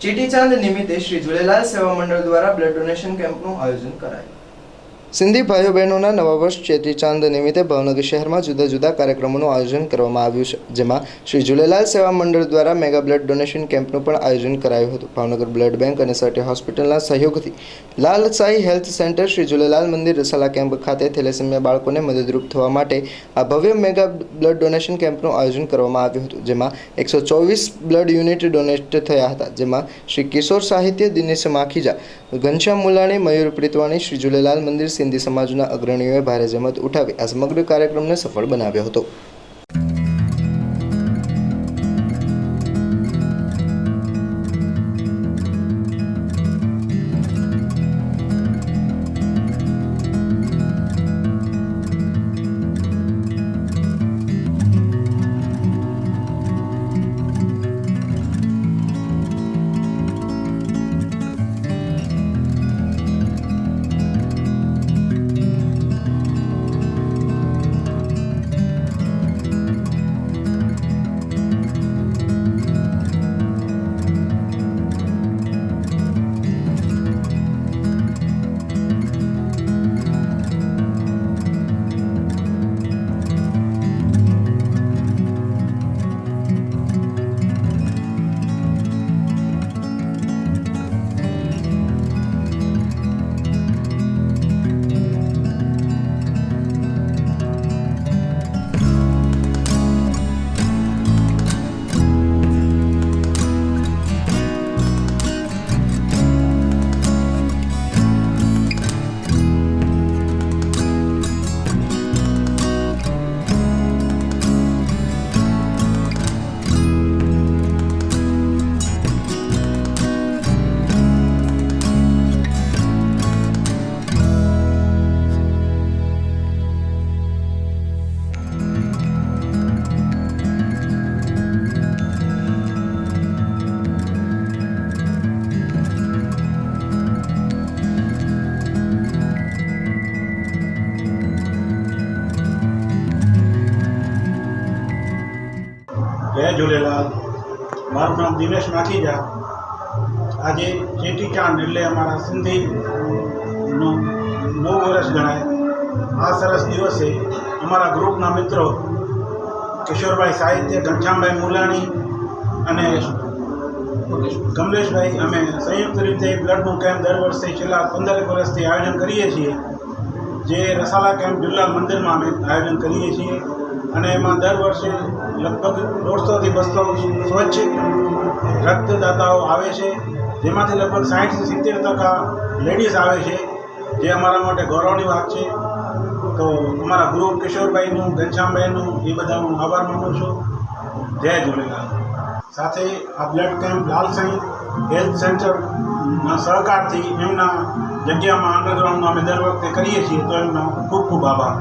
ચેટીચાંદ નિમિત્તે શ્રી ઝૂલેલાલ સેવા મંડળ દ્વારા બ્લડ ડોનેશન કેમ્પનું આયોજન કરાયું। સિંધી ભાઈઓ બહેનોના નવા વર્ષ ચેટીચાંદ નિમિત્તે ભાવનગર શહેરમાં જુદા જુદા કાર્યક્રમોનું આયોજન કરવામાં આવ્યું છે, જેમાં શ્રી ઝૂલેલાલ સેવા મંડળ દ્વારા મેગા બ્લડ ડોનેશન કેમ્પનું પણ આયોજન કરાયું હતું। ભાવનગર બ્લડ બેંક અને સટી હોસ્પિટલના સહયોગથી લાલસાઈ હેલ્થ સેન્ટર શ્રી ઝૂલેલાલ મંદિર રસાલા કેમ્પ ખાતે થેલેસેમિયા બાળકોને મદદરૂપ થવા માટે આ ભવ્ય મેગા બ્લડ ડોનેશન કેમ્પનું આયોજન કરવામાં આવ્યું હતું, જેમાં 124 બ્લડ યુનિટ ડોનેટ થયા હતા, જેમાં શ્રી કિશોર સાહિત્ય, દિનેશ માખીજા, ઘનશ્યામ મુલાણી, મયુર પ્રીતવાણી, શ્રી ઝૂલેલાલ મંદિર સિંધી સમાજના અગ્રણીઓએ ભારે જહેમત ઉઠાવી આ સમગ્ર કાર્યક્રમને સફળ બનાવ્યો હતો। जय झूलेलाल। मारू नाम दिनेश माखीजा। आज चेटीचांद एटले अमारा सिंधी नव वर्ष गणाय। आ सरस दिवसे अमारा ग्रुपना मित्रों किशोरभाई साहित्य, घनश्यामभाई मुलाणी अने कमलेशभाई अमे संयुक्त रीते ब्लडનું કેમ્પ દર વર્ષે છેલ્લા 15 વર્ષથી આયોજન કરીએ છીએ, જે રસાલા કેમ્પ ઝૂલેલાલ મંદિરમાં અમે આયોજન કરીએ છીએ અને એમાં દર વર્ષે લગભગ 150 થી 200 સ્વચ્છ રક્તદાતાઓ આવે છે, જેમાંથી લગભગ 60 થી 70% લેડીઝ આવે છે, જે અમારા માટે ગૌરવની વાત છે। તો અમારા ગ્રુપ કિશોરભાઈનું, ઘનશ્યામભાઈનું એ બધા હું આભાર માનું છું। જય ઝૂલેલાલ। સાથે આ બ્લડ કેમ્પ લાલસાઈ હેલ્થ સેન્ટરના સહકારથી એમના જગ્યામાં અંડરગ્રાઉન્ડમાં અમે દર વખતે કરીએ છીએ, તો એમનો ખૂબ ખૂબ આભાર।